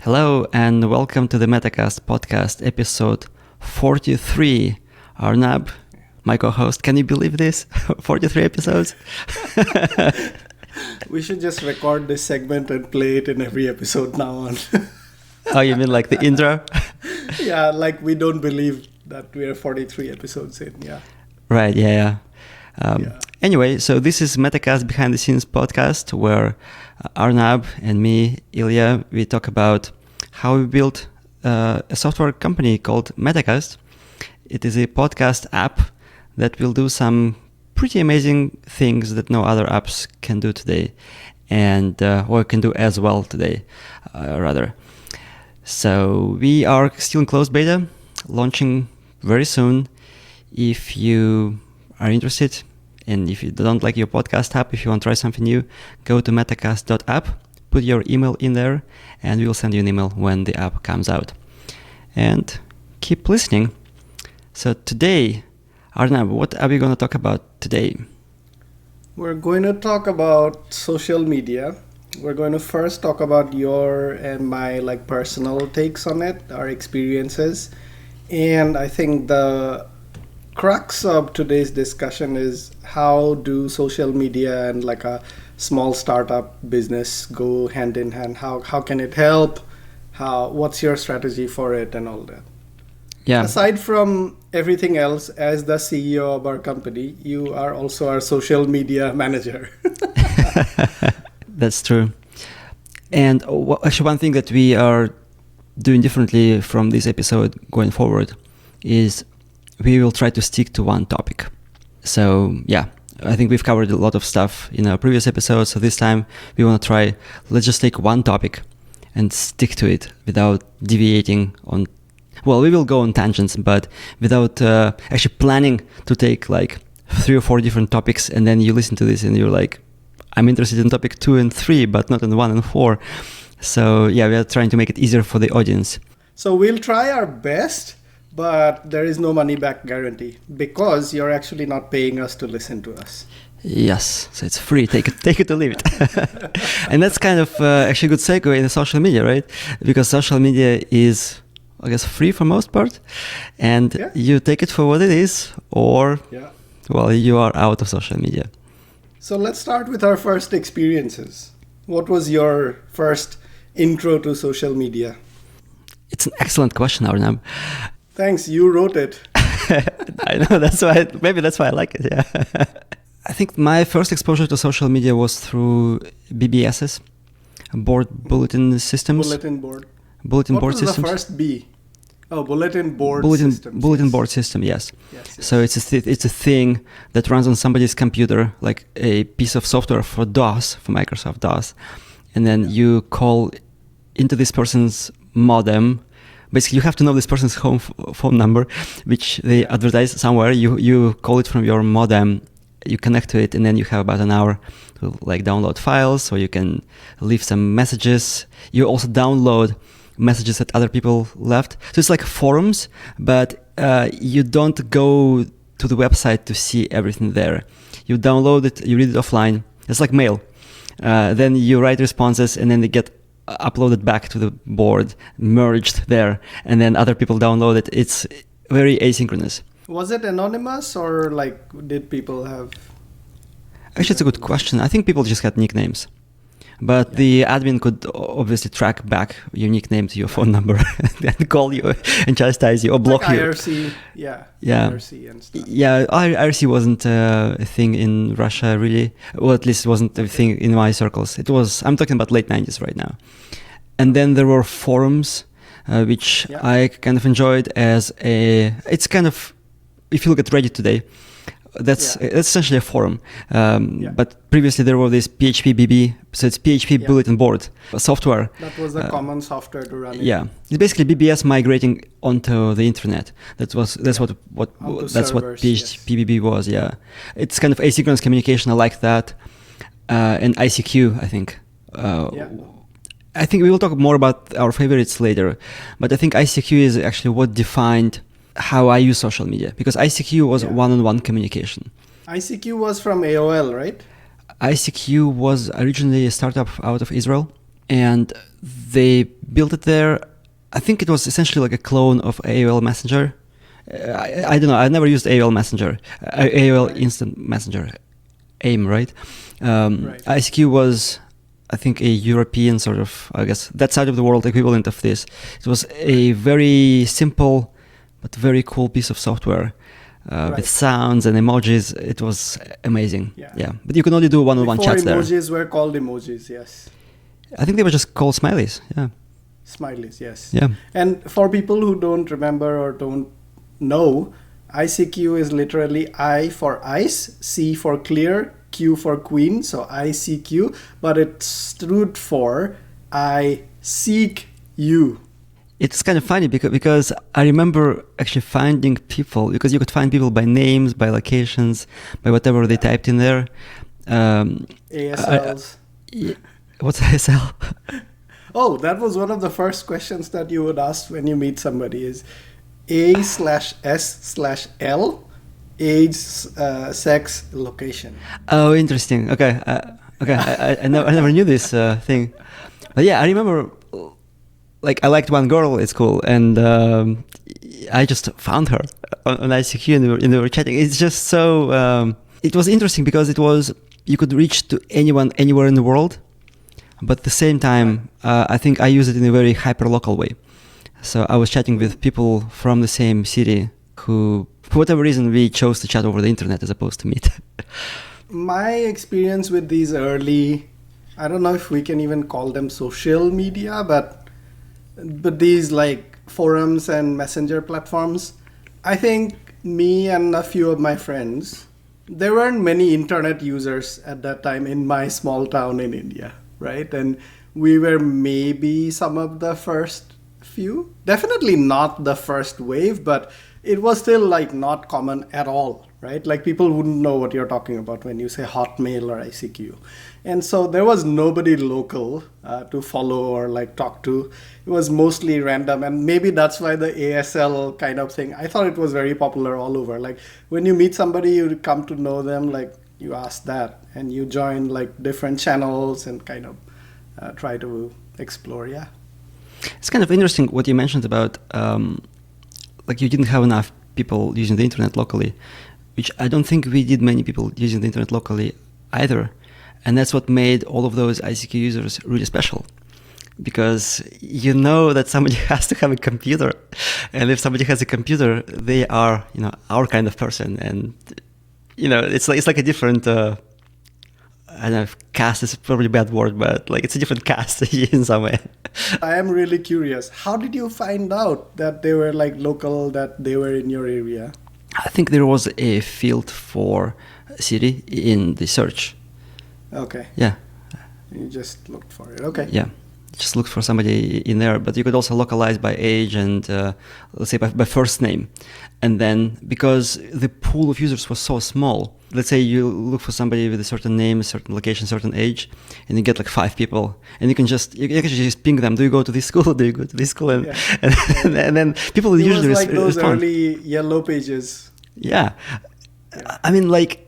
Hello and welcome to the Metacast podcast, episode 43. Arnab, my co-host, can you believe this? 43 episodes? We should just record this segment and play it in every episode now on. Oh, you mean like the intro? Yeah, like we don't believe that we're 43 episodes in, yeah. Right, yeah. Anyway, so this is Metacast behind the scenes podcast where Arnab and me, Ilya, we talk about how we built a software company called Metacast. It is a podcast app that will do some pretty amazing things that no other apps can do today, and or can do as well today, rather. So we are still in closed beta, launching very soon. If you are interested, and if you don't like your podcast app, if you want to try something new, go to metacast.app, put your email in there, and we will send you an email when the app comes out. And keep listening. So today, Arnab, what are we going to talk about today? We're going to talk about social media. We're going to first talk about your and my personal takes on it, our experiences. And I think the crux of today's discussion is how do social media and a small startup business go hand in hand? How can it help? What's your strategy for it and all that? Yeah. Aside from everything else, as the CEO of our company, you are also our social media manager. That's true. And actually one thing that we are doing differently from this episode going forward is we will try to stick to one topic. So yeah, I think we've covered a lot of stuff in our previous episodes. So this time we want to try, let's just take one topic and stick to it without deviating on, well, we will go on tangents, but without actually planning to take 3 or 4 different topics. And then you listen to this and you're like, I'm interested in topic 2 and 3, but not in 1 and 4. So yeah, we are trying to make it easier for the audience. So we'll try our best, but there is no money back guarantee because you're actually not paying us to listen to us. Yes, so it's free. Take it or leave it. And that's kind of actually a good segue in social media, right? Because social media is, I guess, free for most part, and you take it for what it is, or well, you are out of social media. So let's start with our first experiences. What was your first intro to social media? It's an excellent question, Arnab. Thanks, you wrote it. I know, maybe that's why I like it, yeah. I think my first exposure to social media was through BBSs, bulletin systems. Bulletin board systems. What was the first B? Oh, bulletin board systems. Bulletin board system, yes. Yes. So it's a thing that runs on somebody's computer, like a piece of software for DOS, for Microsoft DOS. And then you call into this person's modem. Basically, you have to know this person's home phone number, which they advertise somewhere. You call it from your modem, you connect to it, and then you have about an hour to download files, or you can leave some messages. You also download messages that other people left. So it's like forums, but you don't go to the website to see everything there. You download it, you read it offline. It's like mail. Then you write responses, and then they get uploaded back to the board, merged there, and then other people download it. It's very asynchronous. Was it anonymous, or did people have... Actually, it's a good question. I think people just had nicknames. But the admin could obviously track back your nickname to your phone number and call you and chastise you or block you. IRC, yeah. IRC and stuff. Yeah, IRC wasn't a thing in Russia, really. Well, at least it wasn't a thing in my circles. I'm talking about late 90s right now. And then there were forums, which I kind of enjoyed it's kind of, if you look at Reddit today, that's essentially a forum. But previously there were this PHP BB, so it's PHP bulletin board software. That was the common software to run it. Yeah, it's basically BBS migrating onto the internet. That's what PHP BB was. Yeah, it's kind of asynchronous communication. I like that, and ICQ. I think. I think we will talk more about our favorites later, but I think ICQ is actually what defined how I use social media, because ICQ was one-on-one communication. ICQ was from AOL, right? ICQ was originally a startup out of Israel. and they built it there. I think it was essentially like a clone of AOL Messenger. I don't know. I never used AOL Messenger, AOL Instant Messenger, AIM, right? Right. ICQ was, I think, a European sort of, I guess, that side of the world equivalent of this. It was a very simple but very cool piece of software with sounds and emojis. It was amazing. Yeah. But you can only do one-on-one chats there. Emojis were called emojis, yes. I think they were just called smileys. Yeah. Smileys, yes. Yeah. And for people who don't remember or don't know, ICQ is literally I for ice, C for clear, Q for queen, so ICQ, but it stood for I seek you. It's kind of funny because I remember actually finding people, because you could find people by names, by locations, by whatever they typed in there. ASLs. What's ASL? Oh, that was one of the first questions that you would ask when you meet somebody is A/S/L, age, sex, location. Oh, interesting. Okay. I never knew this thing. But yeah, I remember, like, I liked one girl at school, and I just found her on ICQ, and they were chatting. It's just so... it was interesting because you could reach to anyone, anywhere in the world, but at the same time, I think I use it in a very hyper-local way. So I was chatting with people from the same city who, for whatever reason, we chose to chat over the internet as opposed to meet. My experience with these early, I don't know if we can even call them social media, but these like forums and messenger platforms, I think me and a few of my friends, there weren't many internet users at that time in my small town in India, right? And we were maybe some of the first few, definitely not the first wave, but it was still like not common at all, right? Like people wouldn't know what you're talking about when you say Hotmail or ICQ. And so there was nobody local to follow or like talk to. It was mostly random, and maybe that's why the ASL kind of thing, I thought it was very popular all over. Like when you meet somebody, you come to know them, like you ask that and you join like different channels and kind of try to explore. Yeah. It's kind of interesting what you mentioned about like you didn't have enough people using the internet locally, which I don't think we did many people using the internet locally either. And that's what made all of those ICQ users really special, because you know that somebody has to have a computer, and if somebody has a computer, they are, our kind of person, and it's like a different. I don't know if caste is probably a bad word, but like it's a different caste in some way. I am really curious. How did you find out that they were like local, that they were in your area? I think there was a field for city in the search. Okay. Yeah. You just looked for it. Okay. Yeah. Just looked for somebody in there, but you could also localize by age and let's say by first name. And then because the pool of users was so small, let's say you look for somebody with a certain name, a certain location, certain age, and you get like 5 people, and you can just ping them. Do you go to this school? Do you go to this school? And and then people it usually was like those respond. early yellow pages. Yeah. I mean, like,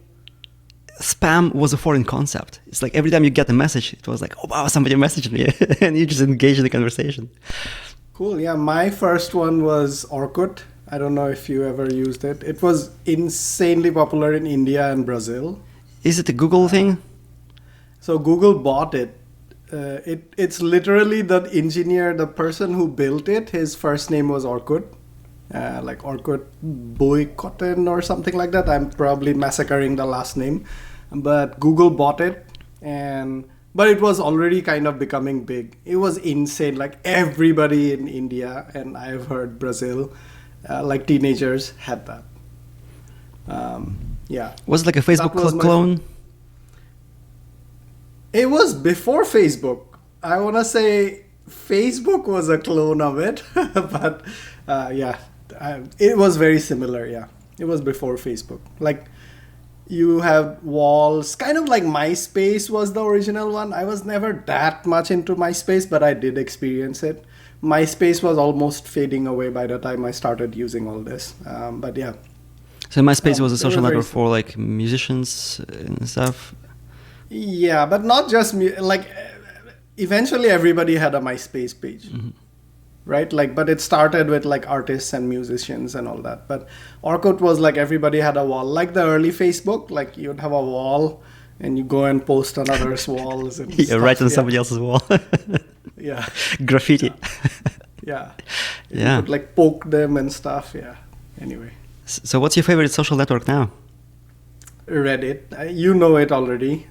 spam was a foreign concept. It's like every time you get a message, it was like, oh wow, somebody messaged me, and you just engage in the conversation. Cool. Yeah, my first one was Orkut. I don't know if you ever used it. It was insanely popular in India and Brazil. Is it a Google thing? So Google bought it. It's literally the engineer, the person who built it, his first name was Orkut. Like Orkut Boykotten or something like that. I'm probably massacring the last name. But Google bought it, but it was already kind of becoming big. It was insane. Like everybody in India, and I've heard Brazil, like teenagers had that. Yeah. Was it like a Facebook clone? It was before Facebook. I want to say Facebook was a clone of it, but yeah, it was very similar. Yeah, it was before Facebook. Like you have walls, kind of like MySpace was the original one. I was never that much into MySpace, but I did experience it. MySpace was almost fading away by the time I started using all this. But yeah. So MySpace was a social network for like musicians and stuff? Yeah, but not just eventually everybody had a MySpace page. Right? Like, but it started with like artists and musicians and all that. But Orkut was like everybody had a wall. Like the early Facebook, like you'd have a wall and you go and post on others' walls. And right on somebody else's wall. Yeah. Graffiti. Yeah. Yeah. You could like poke them and stuff. Yeah. Anyway. So what's your favorite social network now? Reddit. You know it already.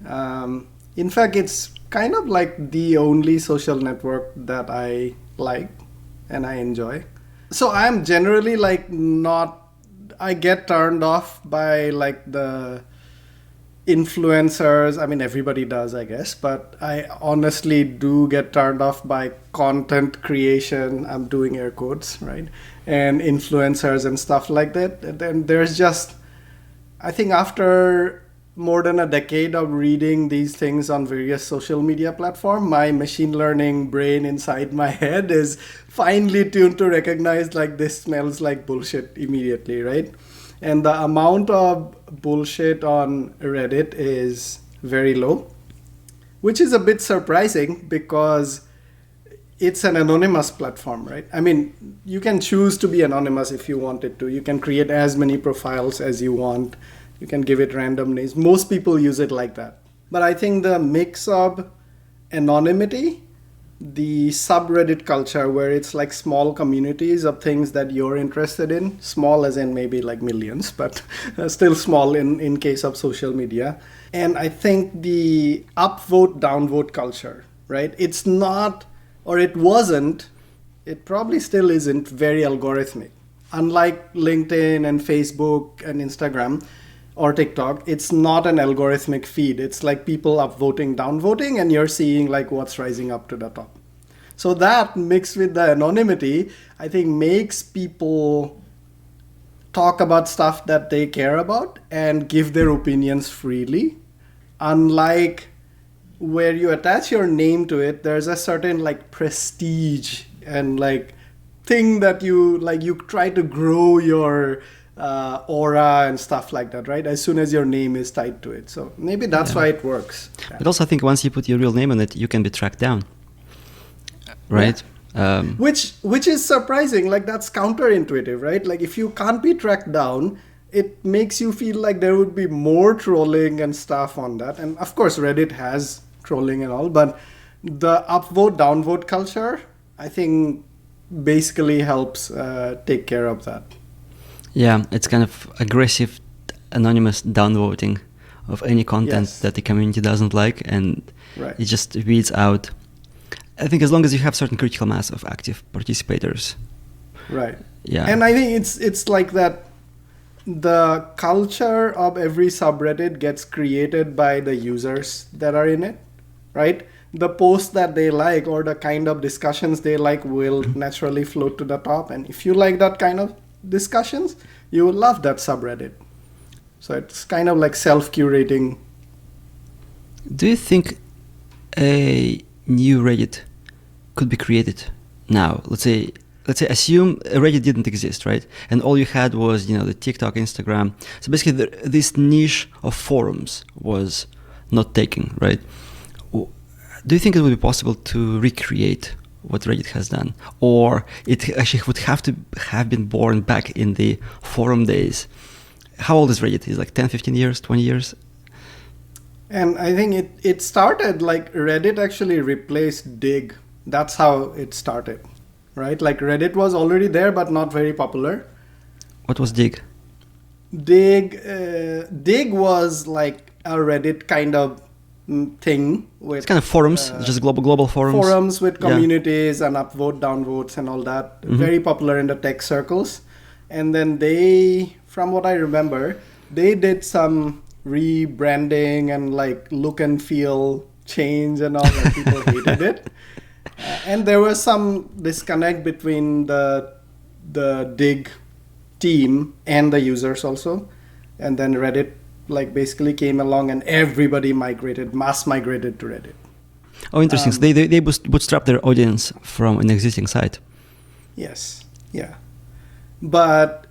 In fact, it's kind of like the only social network that I like and I enjoy. So I'm generally like I get turned off by like the influencers. I mean, everybody does, I guess, but I honestly do get turned off by content creation. I'm doing air quotes, right? And influencers and stuff like that. And then there's just, I think after more than a decade of reading these things on various social media platforms, my machine learning brain inside my head is finely tuned to recognize like this smells like bullshit immediately, right? And the amount of bullshit on Reddit is very low, which is a bit surprising because it's an anonymous platform, right? I mean, you can choose to be anonymous if you wanted to. You can create as many profiles as you want. You can give it random names. Most people use it like that. But I think the mix of anonymity, the subreddit culture where it's like small communities of things that you're interested in, small as in maybe like millions, but still small in case of social media. And I think the upvote, downvote culture, right? It's not, or it wasn't, it probably still isn't very algorithmic. Unlike LinkedIn and Facebook and Instagram, or TikTok, it's not an algorithmic feed. It's like people upvoting, downvoting, and you're seeing like what's rising up to the top. So that mixed with the anonymity, I think makes people talk about stuff that they care about and give their opinions freely. Unlike where you attach your name to it, there's a certain like prestige and like thing that you try to grow your aura and stuff like that, right? As soon as your name is tied to it. So maybe that's why it works. Yeah. But also I think once you put your real name on it, you can be tracked down, right? Yeah. Which is surprising. Like that's counterintuitive, right? Like if you can't be tracked down, it makes you feel like there would be more trolling and stuff on that. And of course, Reddit has trolling and all, but the upvote, downvote culture, I think basically helps take care of that. Yeah, it's kind of aggressive, anonymous downvoting of any content that the community doesn't like, and it just weeds out. I think as long as you have certain critical mass of active participators. Right. Yeah. And I think it's like that the culture of every subreddit gets created by the users that are in it, right? The posts that they like or the kind of discussions they like will naturally float to the top. And if you like that kind of discussions, you will love that subreddit. So it's kind of like self-curating. Do you think a new Reddit could be created now? Let's say assume Reddit didn't exist, right? And all you had was, the TikTok, Instagram. So basically this niche of forums was not taken, right? Do you think it would be possible to recreate what Reddit has done? Or it actually would have to have been born back in the forum days? How old is Reddit? Is like 10, 15 years, 20 years? And I think it started like Reddit actually replaced Dig. That's how it started, right? Like Reddit was already there, but not very popular. What was Dig? Dig was like a Reddit kind of thing with it's kind of forums, just global forums with communities and upvote, downvotes and all that. Mm-hmm. Very popular in the tech circles. And then they, from what I remember, they did some rebranding and like look and feel change and all, and people hated it. And there was some disconnect between the Dig team and the users also. And then Reddit like basically came along and everybody mass migrated to Reddit. Oh, interesting. So they bootstrap their audience from an existing site. Yes. Yeah. But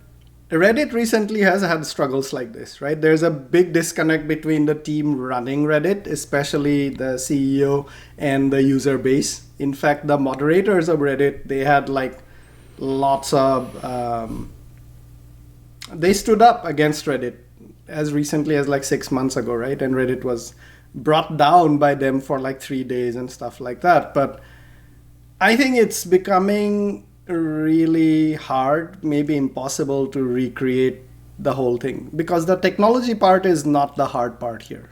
Reddit recently has had struggles like this, right? There's a big disconnect between the team running Reddit, especially the CEO and the user base. In fact, the moderators of Reddit, they had like lots of, they stood up against Reddit as recently as like 6 months ago, right? And Reddit was brought down by them for like 3 days and stuff like that. But I think it's becoming really hard, maybe impossible to recreate the whole thing, because the technology part is not the hard part here.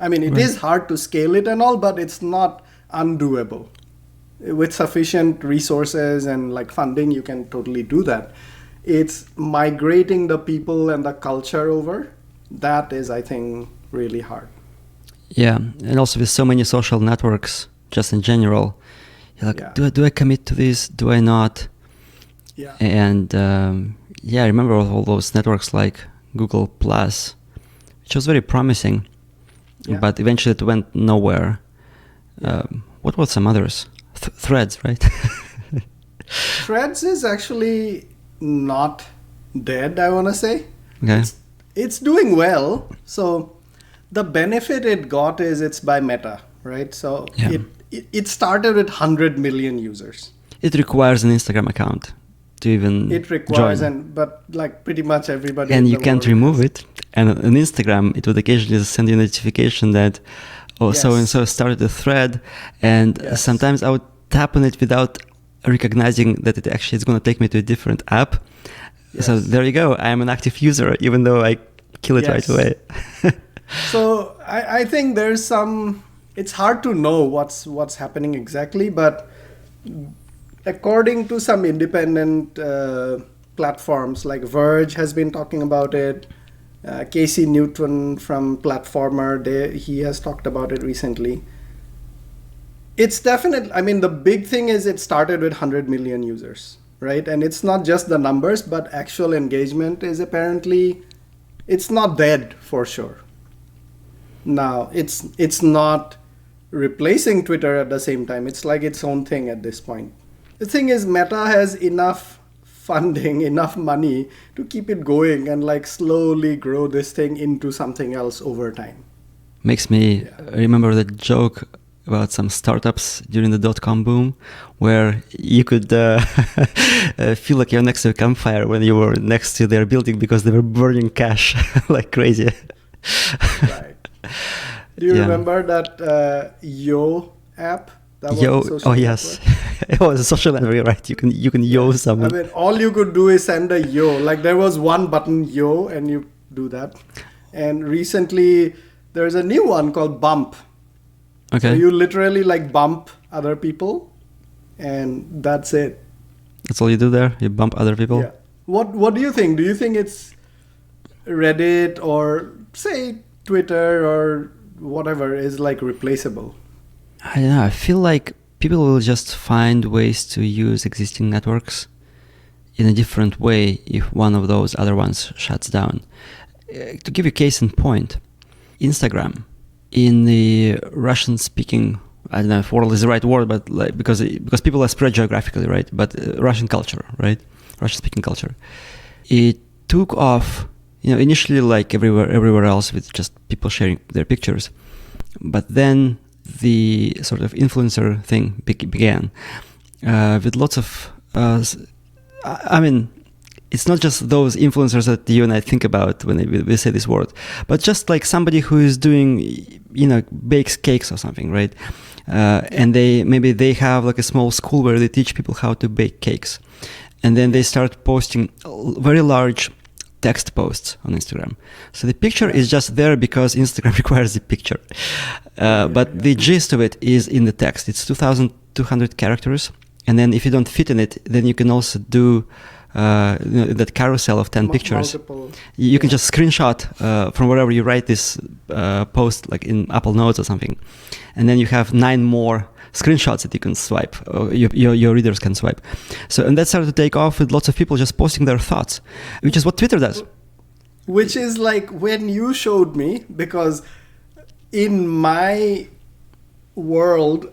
I mean, it is hard to scale it and all, but it's not undoable. With sufficient resources and like funding, you can totally do that. It's migrating the people and the culture over. That is, I think, really hard. Yeah, and also with so many social networks, just in general, you're like, do I commit to this? Do I not? Yeah. And I remember all those networks like Google Plus, which was very promising, but eventually it went nowhere. What were some others? Threads, right? Threads is actually not dead, I want to say. Okay. It's doing well. So the benefit it got is it's by Meta, right? So it started with 100 million users. It requires an Instagram account to even It requires, join. but like pretty much everybody. And you can't remove it. And on Instagram, it would occasionally send you a notification that, so-and-so started a thread. And sometimes I would tap on it without recognizing that it actually is going to take me to a different app. Yes. So there you go. I am an active user, even though I kill it right away. So I think there's some, it's hard to know what's happening exactly, but according to some independent platforms like Verge has been talking about it, Casey Newton from Platformer, he has talked about it recently. It's definitely, I mean, the big thing is it started with 100 million users, right? And it's not just the numbers, but actual engagement is apparently, it's not dead for sure. Now, it's not replacing Twitter at the same time. It's like its own thing at this point. The thing is, Meta has enough funding, enough money to keep it going and like slowly grow this thing into something else over time. Makes me remember the joke about some startups during the dot-com boom, where you could feel like you're next to a campfire when you were next to their building because they were burning cash like crazy. Right. Do you remember that Yo app? Yes. It was a social network, right? You can yo someone. I mean, all you could do is send a yo. Like there was one button, yo, and you do that. And recently, there's a new one called Bump. Okay. So you literally like bump other people, and that's it. That's all you do there? You bump other people? Yeah. What do you think? Do you think it's Reddit or say Twitter or whatever is like replaceable? I don't know. I feel like people will just find ways to use existing networks in a different way if one of those other ones shuts down. To give you a case in point, Instagram. In the Russian-speaking, I don't know if world is the right word, but like because people are spread geographically, right? But Russian culture, right? Russian-speaking culture. It took off, initially like everywhere else with just people sharing their pictures, but then the sort of influencer thing began with lots of. I mean, it's not just those influencers that you and I think about when we say this word, but just like somebody who is doing, bakes cakes or something, right? And they have like a small school where they teach people how to bake cakes. And then they start posting very large text posts on Instagram. So the picture is just there because Instagram requires the picture. But the gist of it is in the text. It's 2,200 characters. And then if you don't fit in it, then you can also do that carousel of 10 pictures. Multiple. You can just screenshot from wherever you write this post, like in Apple Notes or something. And then you have 9 more screenshots that you can swipe, or your readers can swipe. And that started to take off with lots of people just posting their thoughts, which is what Twitter does. Which is like when you showed me, because in my world,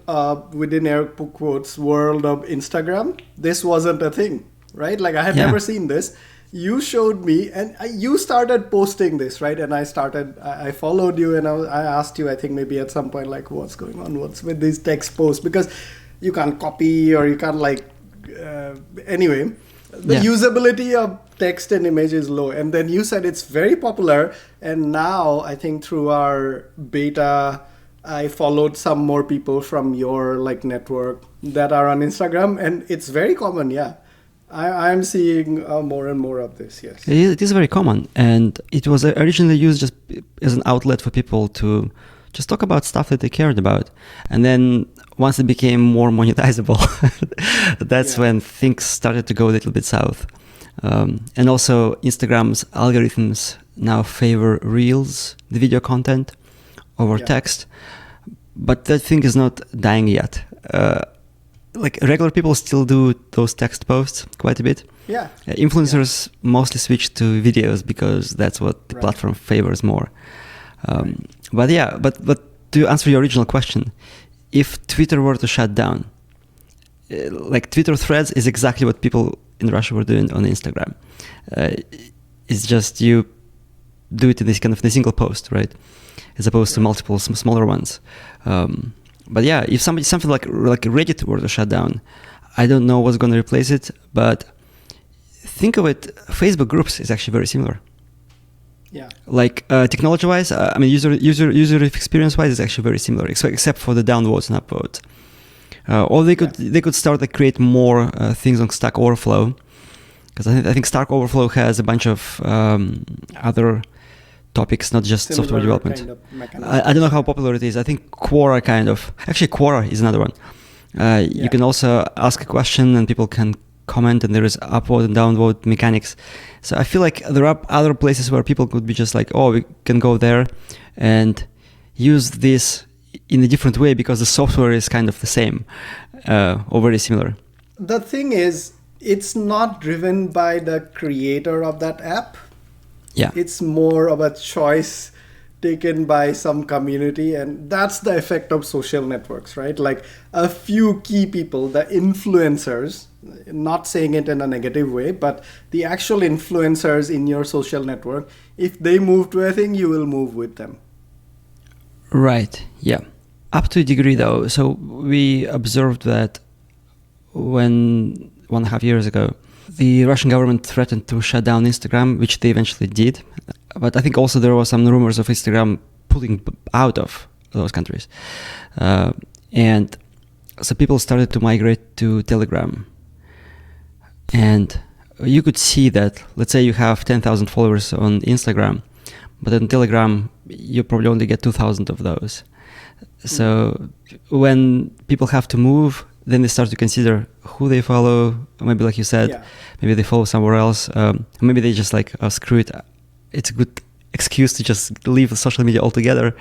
within air quotes, world of Instagram, this wasn't a thing. Right? Like I had never seen this. you showed me, and you started posting this, right? And I followed you, and I asked you, I think maybe at some point, like, what's going on? What's with these text posts? Because you can't copy or you can't anyway, the usability of text and image is low. And then you said it's very popular. And now I think through our beta, I followed some more people from your network that are on Instagram, and it's very common. Yeah. I'm seeing more and more of this, yes. It is very common, and it was originally used just as an outlet for people to just talk about stuff that they cared about. And then once it became more monetizable, that's when things started to go a little bit south. And also Instagram's algorithms now favor Reels, the video content, over text. But that thing is not dying yet. Regular people still do those text posts quite a bit. Yeah. Influencers mostly switch to videos because that's what the platform favors more. But to answer your original question, if Twitter were to shut down, Twitter Threads is exactly what people in Russia were doing on Instagram. It's just you do it in this kind of a single post, right? As opposed to multiple smaller ones. But yeah, if something like Reddit were to shut down, I don't know what's going to replace it. But think of it, Facebook groups is actually very similar. Yeah. Technology-wise, user experience-wise, it's actually very similar, except for the downvotes and upvotes. Or they could start to create more things on Stack Overflow, because I think Stack Overflow has a bunch of other topics, not just similar software development. Kind of I don't know how popular it is. I think Quora Actually, Quora is another one. You can also ask a question and people can comment, and there is upvote and downvote mechanics. So I feel like there are other places where people could be just like, oh, we can go there and use this in a different way because the software is kind of the same or very similar. The thing is, it's not driven by the creator of that app. Yeah. It's more of a choice taken by some community, and that's the effect of social networks, right? Like a few key people, the influencers, not saying it in a negative way, but the actual influencers in your social network, if they move to a thing, you will move with them. Right, yeah. Up to a degree though. So we observed that when 1.5 years ago, the Russian government threatened to shut down Instagram, which they eventually did. But I think also there were some rumors of Instagram pulling out of those countries. And so people started to migrate to Telegram. And you could see that, let's say you have 10,000 followers on Instagram, but on Telegram, you probably only get 2,000 of those. So when people have to move, then they start to consider who they follow. Maybe like you said, maybe they follow somewhere else. Maybe they just like, oh, screw it. It's a good excuse to just leave social media altogether.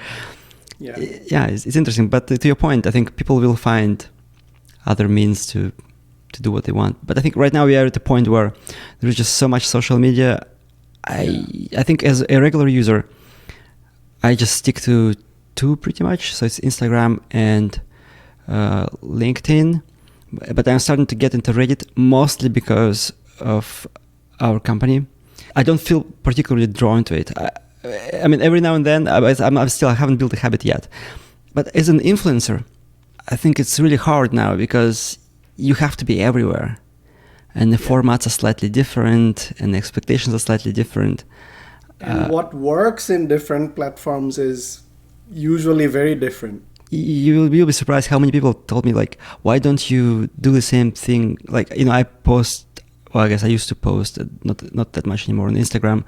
Yeah, it's interesting. But to your point, I think people will find other means to do what they want. But I think right now we are at the point where there's just so much social media. I think as a regular user, I just stick to two pretty much. So it's Instagram and LinkedIn. But I'm starting to get into Reddit mostly because of our company. I don't feel particularly drawn to it. I mean, every now and then, I haven't built a habit yet. But as an influencer, I think it's really hard now because you have to be everywhere. And the formats are slightly different and the expectations are slightly different. And what works in different platforms is usually very different. You'll be surprised how many people told me, like, why don't you do the same thing? Like, I post, well, I guess I used to post, not that much anymore on Instagram,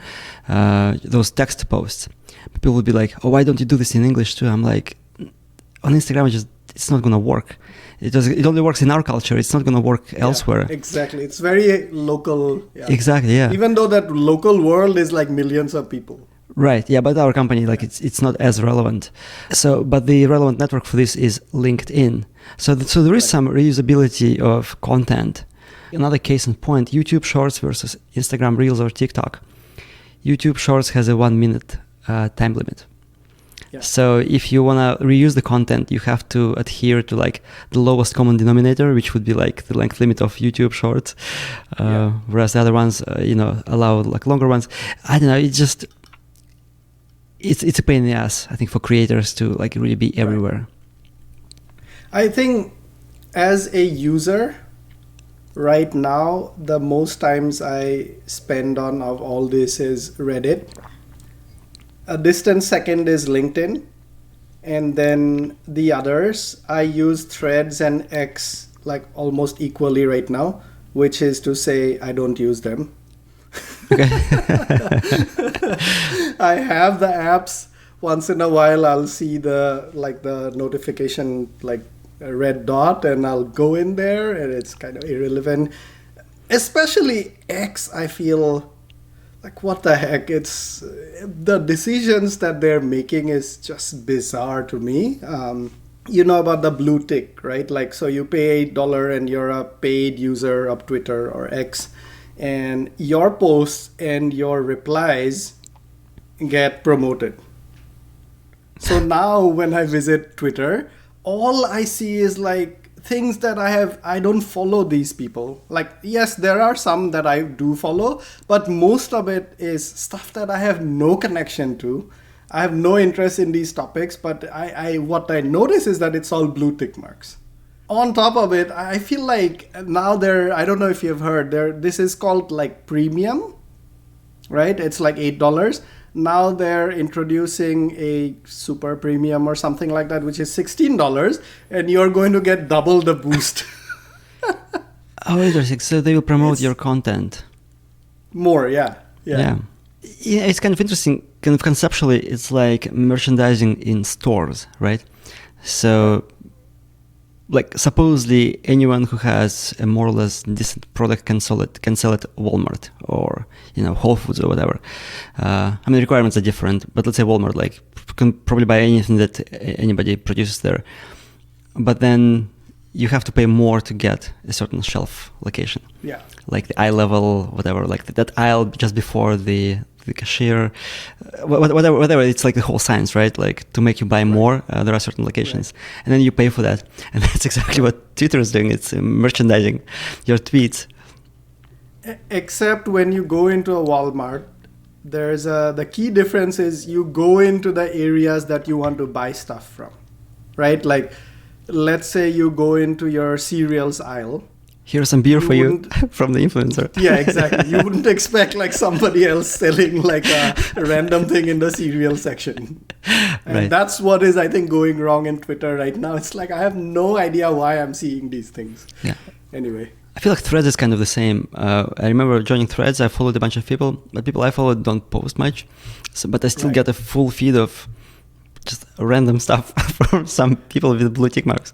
those text posts. People would be like, oh, why don't you do this in English too? I'm like, on Instagram, it's not going to work. It only works in our culture. It's not going to work elsewhere. Exactly. It's very local. Yeah. Exactly, yeah. Even though that local world is like millions of people. Right, yeah, but our company, like, it's not as relevant. So, but the relevant network for this is LinkedIn. So there is some reusability of content. Another case in point, YouTube Shorts versus Instagram Reels or TikTok. YouTube Shorts has a 1 minute time limit. Yeah. So if you want to reuse the content, you have to adhere to like the lowest common denominator, which would be like the length limit of YouTube Shorts, whereas the other ones, allow like longer ones. I don't know. It's a pain in the ass, I think, for creators to like really be everywhere. I think as a user, right now, the most times I spend on of all this is Reddit. A distant second is LinkedIn. And then the others, I use Threads and X like almost equally right now, which is to say I don't use them. Okay. I have the apps. Once in a while, I'll see the notification, like a red dot, and I'll go in there, and it's kind of irrelevant. Especially X, I feel like, what the heck? It's the decisions that they're making is just bizarre to me. You know about the blue tick, right? Like, so you pay $8 and you're a paid user of Twitter or X, and your posts and your replies get promoted. So now when I visit Twitter, all I see is like things that I don't follow these people. Like, yes, there are some that I do follow, but most of it is stuff that I have no connection to. I have no interest in these topics, but what I notice is that it's all blue tick marks. On top of it, I feel like now I don't know if you've heard, this is called like premium, right? It's like $8. Now they're introducing a super premium or something like that, which is $16, and you're going to get double the boost. Oh, interesting. So they will promote your content. More, yeah. Yeah, it's kind of interesting. Kind of conceptually, it's like merchandising in stores, right? So, like, supposedly anyone who has a more or less decent product can sell it at Walmart or Whole Foods or whatever. I mean, the requirements are different, but let's say Walmart can probably buy anything that anybody produces there. But then you have to pay more to get a certain shelf location. Yeah. Like the eye level, whatever, like that aisle just before the cashier, whatever. It's like the whole science, right? Like to make you buy more, there are certain locations, and then you pay for that. And that's exactly what Twitter is doing. It's merchandising your tweets. Except when you go into a Walmart, the key difference is you go into the areas that you want to buy stuff from, right? Like, let's say you go into your cereals aisle. Here's some beer for you from the influencer. Yeah, exactly. You wouldn't expect like somebody else selling like a random thing in the cereal section. And right. That's what is, I think, going wrong in Twitter right now. It's like I have no idea why I'm seeing these things. Yeah. Anyway. I feel like Threads is kind of the same. I remember joining Threads. I followed a bunch of people, but people I followed don't post much. But I still get a full feed of just random stuff from some people with blue tick marks.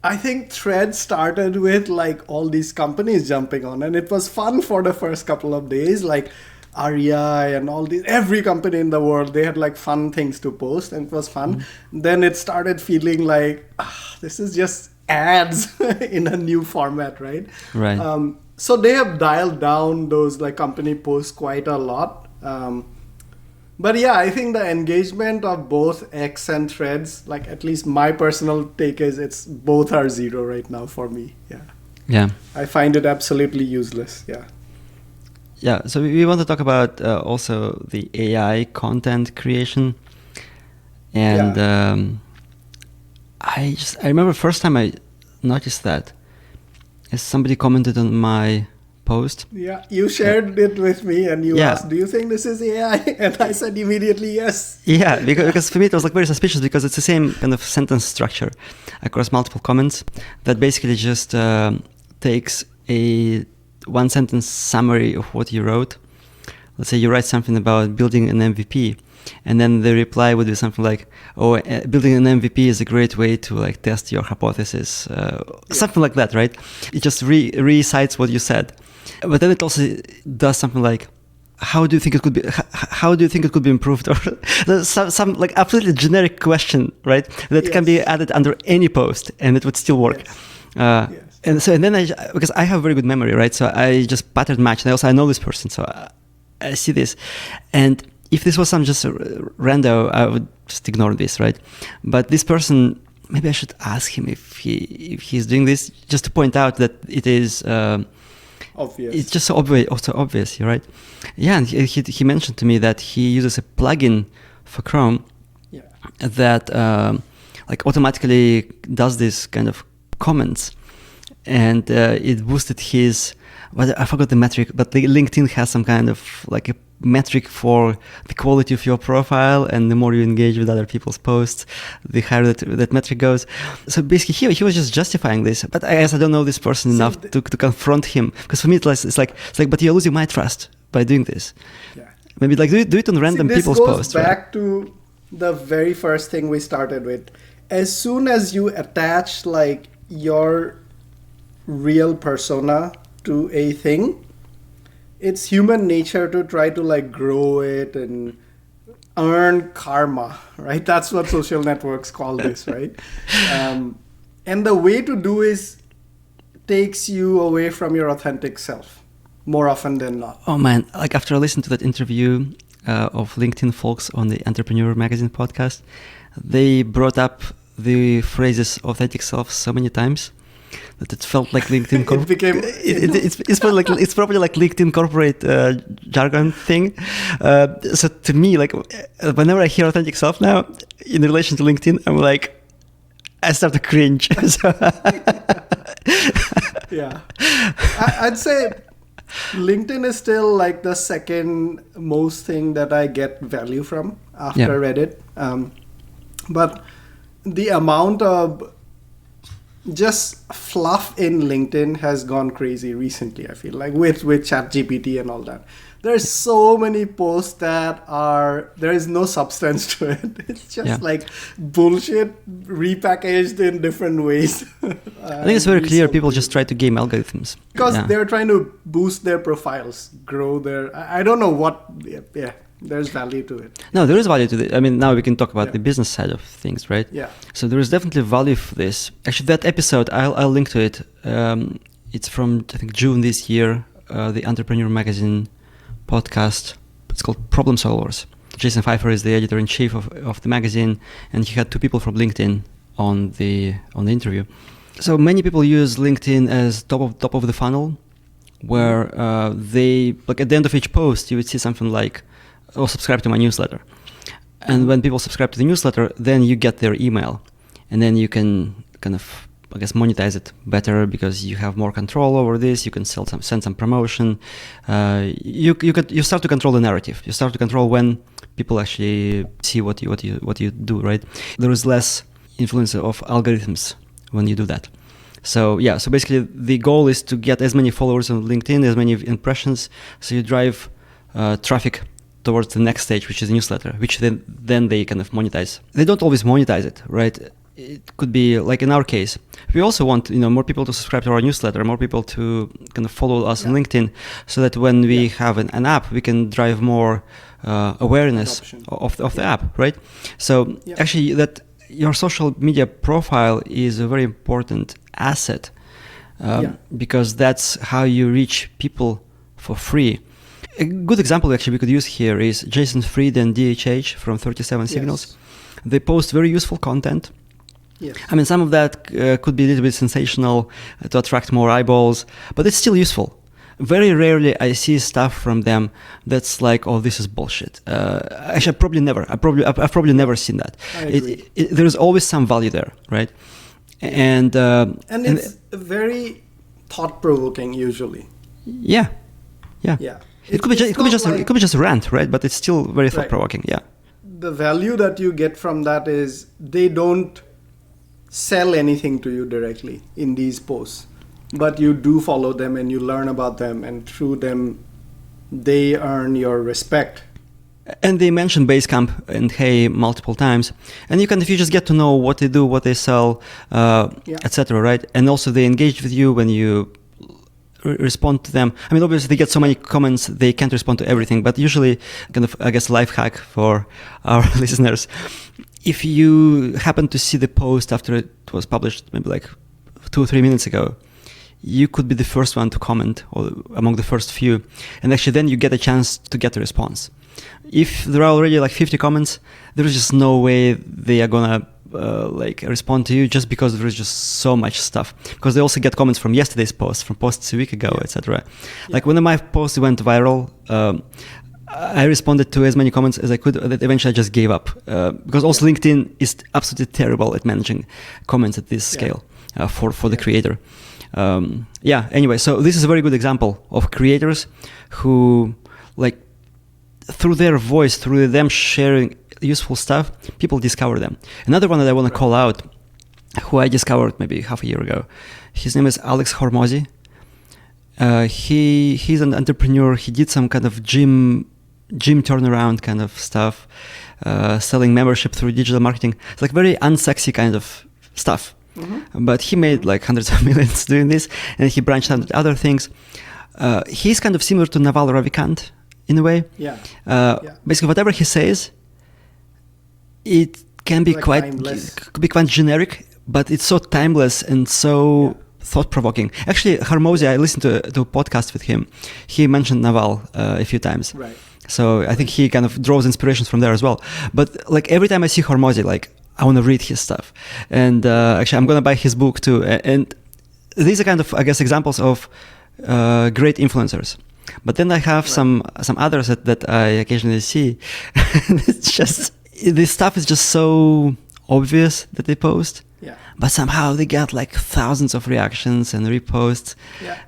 I think Threads started with like all these companies jumping on, and it was fun for the first couple of days, like REI and every company in the world, they had like fun things to post, and it was fun. Mm-hmm. Then it started feeling like, this is just ads in a new format, right? Right. So they have dialed down those like company posts quite a lot. But yeah, I think the engagement of both X and Threads, like at least my personal take is both are zero right now for me. Yeah. Yeah. I find it absolutely useless. Yeah. Yeah. So we want to talk about also the AI content creation. And I remember first time I noticed that as somebody commented on my post. Yeah, you shared it with me and you asked, do you think this is AI? And I said immediately yes. Yeah, because for me it was like very suspicious because it's the same kind of sentence structure across multiple comments that basically just takes a one sentence summary of what you wrote. Let's say you write something about building an MVP, and then the reply would be something like, building an MVP is a great way to like test your hypothesis, something like that, right? It just recites what you said. But then it also does something like, how do you think it could be? How do you think it could be improved? Or some like absolutely generic question, right? That can be added under any post, and it would still work. Yes. And then because I have very good memory, right? So I just pattern match, and also I know this person, so I see this, and if this was some just rando, I would just ignore this, right? But this person, maybe I should ask him if he's doing this, just to point out that it is obvious. It's just so obvious, right? Yeah, and he mentioned to me that he uses a plugin for Chrome that like automatically does this kind of comments, and it boosted his. But I forgot the metric. But the LinkedIn has some kind of like a metric for the quality of your profile, and the more you engage with other people's posts, the higher that metric goes. So basically, he was just justifying this. But I guess I don't know this person enough to confront him, because for me it's like, but you're losing my trust by doing this. Yeah. Maybe like do it on random people's posts. This goes back to the very first thing we started with. As soon as you attach like your real persona to a thing, it's human nature to try to like grow it and earn karma, right? That's what social networks call this, right? And the way to do is takes you away from your authentic self more often than not. Oh man, like after I listened to that interview of LinkedIn folks on the Entrepreneur Magazine podcast, they brought up the phrases authentic self so many times that it felt like LinkedIn it's probably like LinkedIn corporate jargon thing. So to me, like whenever I hear authentic self now in relation to LinkedIn, I'm like, I start to cringe. Yeah, I'd say LinkedIn is still like the second most thing that I get value from after Reddit. But the amount of just fluff in LinkedIn has gone crazy recently, I feel like, with ChatGPT and all that. There's so many posts that there is no substance to it. It's just like bullshit repackaged in different ways. I think it's very clear people just try to game algorithms. Because they're trying to boost their profiles, grow their... I don't know what... Yeah. There's value to it. No, there is value to it. I mean, now we can talk about the business side of things, right? Yeah. So there is definitely value for this. Actually, that episode, I'll link to it. It's from, I think, June this year, the Entrepreneur Magazine podcast. It's called Problem Solvers. Jason Pfeiffer is the editor-in-chief of the magazine, and he had two people from LinkedIn on the interview. So many people use LinkedIn as top of the funnel, where they, like at the end of each post, you would see something like, or subscribe to my newsletter. And when people subscribe to the newsletter, then you get their email. And then you can kind of, I guess, monetize it better because you have more control over this. You can send some promotion. You start to control the narrative. You start to control when people actually see what you do, right? There is less influence of algorithms when you do that. So basically the goal is to get as many followers on LinkedIn, as many impressions, so you drive traffic towards the next stage, which is a newsletter, which then they kind of monetize. They don't always monetize it, right? It could be like in our case. We also want more people to subscribe to our newsletter, more people to kind of follow us on LinkedIn, so that when we have an app, we can drive more awareness of the app, right? So actually, that your social media profile is a very important asset because that's how you reach people for free. A good example actually we could use here is Jason Fried and DHH from 37 Signals. They post very useful content. Yes. I mean, some of that could be a little bit sensational to attract more eyeballs, but it's still useful. Very rarely I see stuff from them that's like, oh, this is bullshit. Actually, I've probably never seen that. There's always some value there, right? And it's very thought-provoking usually. Yeah. It could be just a rant, right? But it's still very thought-provoking. Yeah. The value that you get from that is they don't sell anything to you directly in these posts, but you do follow them and you learn about them, and through them, they earn your respect. And they mention Basecamp and Hey multiple times, and you just get to know what they do, what they sell, etc. Right? And also they engage with you when you respond to them. I mean, obviously they get so many comments, they can't respond to everything, but usually kind of, I guess, life hack for our listeners. If you happen to see the post after it was published, maybe like 2 or 3 minutes ago, you could be the first one to comment, or among the first few, and actually then you get a chance to get a response. If there are already like 50 comments, there is just no way they are gonna like respond to you, just because there is just so much stuff. Because they also get comments from yesterday's post, from posts a week ago, etc. Like when my post went viral, I responded to as many comments as I could. That eventually I just gave up, because also LinkedIn is absolutely terrible at managing comments at this scale for the creator. Anyway, so this is a very good example of creators who, like, through their voice, through them sharing useful stuff, people discover them. Another one that I want to call out, who I discovered maybe half a year ago, his name is Alex Hormozy. He's an entrepreneur. He did some kind of gym turnaround kind of stuff, selling membership through digital marketing. It's like very unsexy kind of stuff. Mm-hmm. But he made like hundreds of millions doing this, and he branched out into other things. He's kind of similar to Naval Ravikant in a way. Basically, whatever he says, it can be like quite generic, but it's so timeless and so thought-provoking. Actually, Hormozy, I listened to a podcast with him. He mentioned Naval a few times. Right. So I think he kind of draws inspirations from there as well. But like every time I see Hormozy, like I want to read his stuff. And actually, I'm going to buy his book too. And these are kind of, I guess, examples of great influencers. But then I have some others that I occasionally see. It's just, this stuff is just so obvious that they post. Yeah. But somehow they get like thousands of reactions and reposts.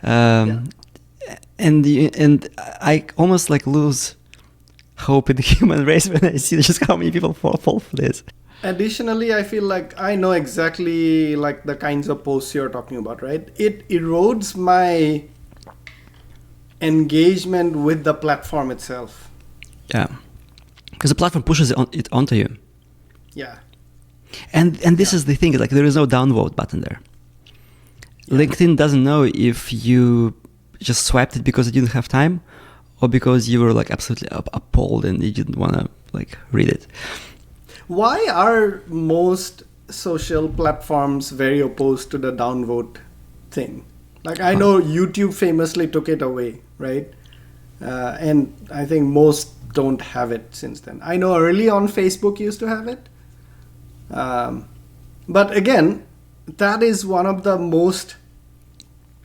And I almost like lose hope in the human race when I see just how many people fall for this. Additionally, I feel like I know exactly like the kinds of posts you're talking about, right? It erodes my engagement with the platform itself. Yeah, because the platform pushes it onto you. Yeah. And this is the thing, like there is no downvote button there. LinkedIn doesn't know if you just swiped it because you didn't have time, or because you were like absolutely appalled and you didn't want to like read it. Why are most social platforms very opposed to the downvote thing? Like I know YouTube famously took it away, right? And I think most don't have it since then. I know early on Facebook used to have it. But again, that is one of the most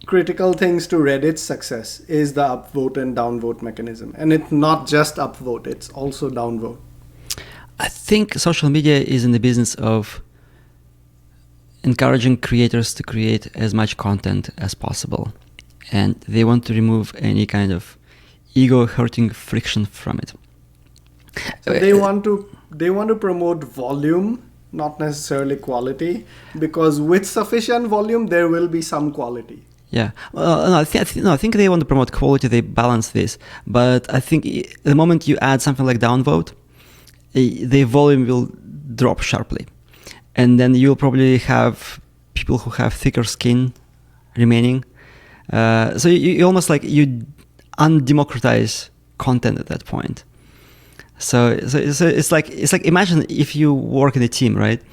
critical things to Reddit's success is the upvote and downvote mechanism. And it's not just upvote, it's also downvote. I think social media is in the business of encouraging creators to create as much content as possible. And they want to remove any kind of ego-hurting friction from it. So they want to promote volume, not necessarily quality, because with sufficient volume, there will be some quality. Yeah, well, I think they want to promote quality. They balance this, but I think the moment you add something like downvote, the volume will drop sharply, and then you'll probably have people who have thicker skin remaining. So you almost like you undemocratize content at that point. So it's like imagine if you work in a team, right,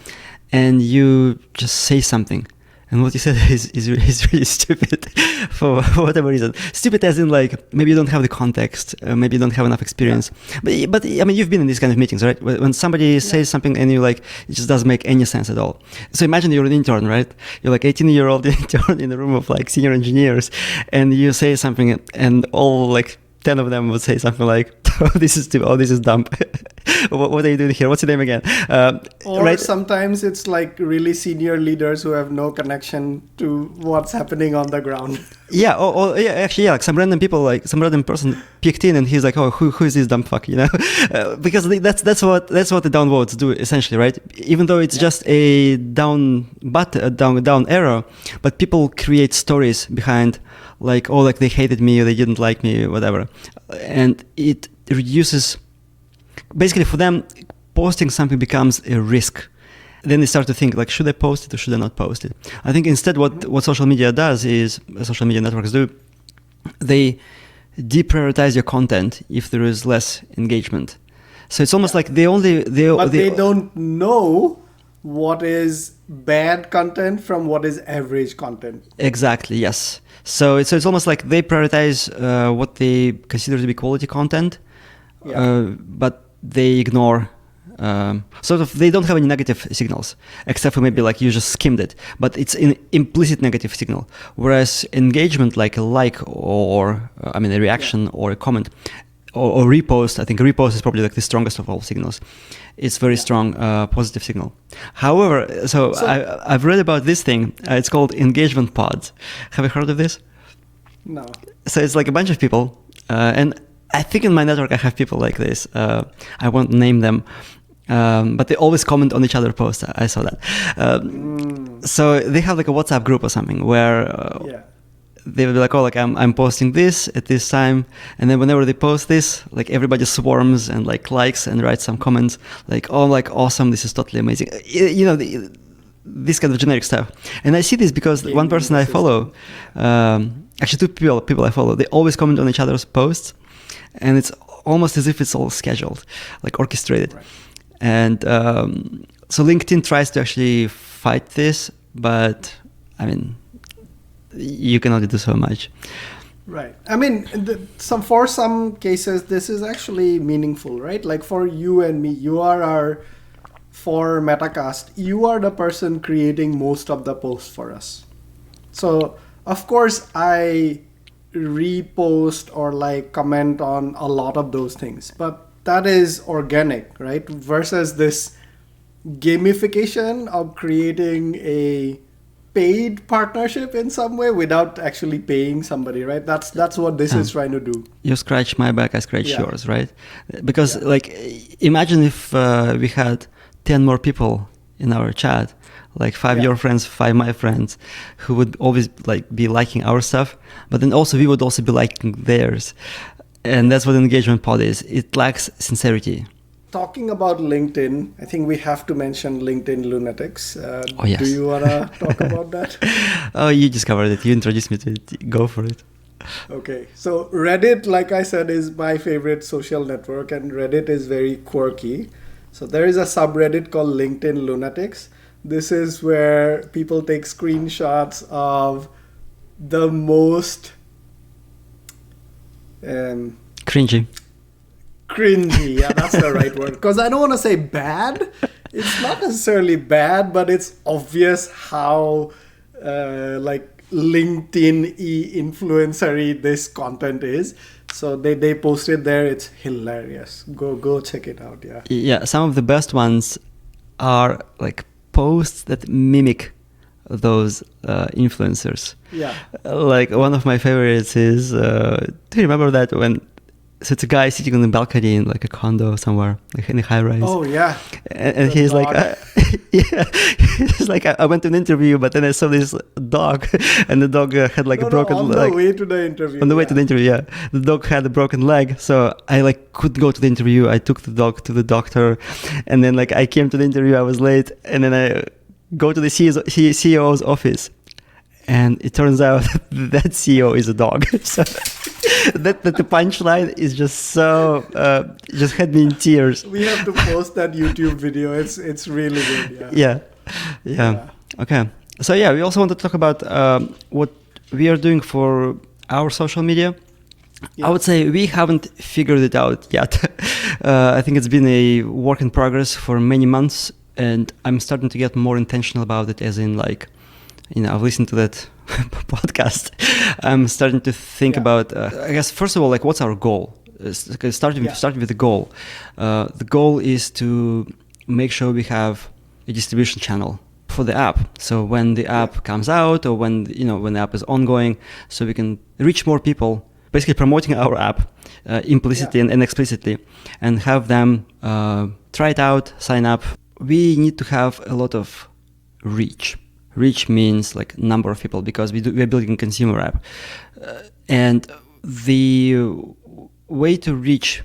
and you just say something, and what you said is really stupid for whatever reason. Stupid as in like maybe you don't have the context, maybe you don't have enough experience. But I mean you've been in these kind of meetings, right? When somebody says something and you like it just doesn't make any sense at all. So imagine you're an intern, right? You're like 18-year-old intern in a room of like senior engineers, and you say something and all like 10 of them would say something like, "Oh, this is stupid. Oh, this is dumb. What are you doing here? What's your name again?" Or right? Sometimes it's like really senior leaders who have no connection to what's happening on the ground. Yeah, like some random people, like some random person picked in, and he's like, "Oh, who is this dumb fuck?" You know, because that's what the downvotes do essentially, right? Even though it's just a down arrow, but people create stories behind, like, oh, like they hated me, or they didn't like me, whatever, and it reduces. Basically, for them, posting something becomes a risk. Then they start to think, like, should I post it or should I not post it? I think instead what social media does is, social media networks do, they deprioritize your content if there is less engagement. So it's almost like they don't know what is bad content from what is average content. Exactly, yes. So it's almost like they prioritize what they consider to be quality content but they ignore. Sort of, they don't have any negative signals, except for maybe like you just skimmed it, but it's an implicit negative signal. Whereas engagement, like a like or a reaction or a comment or repost, I think repost is probably like the strongest of all signals. It's very strong positive signal. However, so I've read about this thing. It's called engagement pods. Have you heard of this? No. So it's like a bunch of people, and I think in my network I have people like this. I won't name them. But they always comment on each other's posts. I saw that. So they have like a WhatsApp group or something where they will be like, oh, like I'm posting this at this time, and then whenever they post this, like everybody swarms and like likes and writes some comments like, oh, like awesome, this is totally amazing. This kind of generic stuff. And I see this because one person I follow, actually two people I follow, they always comment on each other's posts, and it's almost as if it's all scheduled, like orchestrated. Right. And so LinkedIn tries to actually fight this, but I mean, you can only do so much. Right. I mean, for some cases, this is actually meaningful, right? Like for you and me, for Metacast, you are the person creating most of the posts for us. So, of course, I repost or like comment on a lot of those things, but that is organic, right? Versus this gamification of creating a paid partnership in some way without actually paying somebody, right? That's what this is trying to do. You scratch my back, I scratch yours, right? Because like, imagine if we had 10 more people in our chat, like 5 your friends, 5 my friends, who would always like be liking our stuff, but then also we would also be liking theirs. And that's what an engagement pod is. It lacks sincerity. Talking about LinkedIn, I think we have to mention LinkedIn Lunatics. Yes. Do you want to talk about that? Oh, you just covered it. You introduced me to it. Go for it. Okay. So Reddit, like I said, is my favorite social network, and Reddit is very quirky. So there is a subreddit called LinkedIn Lunatics. This is where people take screenshots of the most cringy, yeah, that's the right word, because I don't want to say bad. It's not necessarily bad, but it's obvious how like LinkedIn-y influencer-y this content is. So they posted there. It's hilarious. Go check it out. Yeah, some of the best ones are like posts that mimic those influencers. Yeah. Like one of my favorites is, do you remember that so it's a guy sitting on the balcony in like a condo somewhere, like in a high rise. Oh yeah. And he's dog. Like, he's like, I went to an interview, but then I saw this dog, and the dog had like a broken leg. On the way to the interview. On the way to the interview, the dog had a broken leg, so I like couldn't go to the interview. I took the dog to the doctor, and then like I came to the interview. I was late, and then I go to the CEO's office, and it turns out that CEO is a dog. So that the punchline is just so just had me in tears. We have to post that YouTube video. It's really good. Yeah. Okay. So we also want to talk about what we are doing for our social media. I would say we haven't figured it out yet. I think it's been a work in progress for many months. And I'm starting to get more intentional about it, as in like, I've listened to that podcast. I'm starting to think about, I guess, first of all, like, what's our goal? Starting with the goal. The goal is to make sure we have a distribution channel for the app. So when the app comes out, or when the app is ongoing, so we can reach more people, basically promoting our app implicitly and explicitly, and have them try it out, sign up. We need to have a lot of reach. Reach means like number of people, because we're building a consumer app. And the way to reach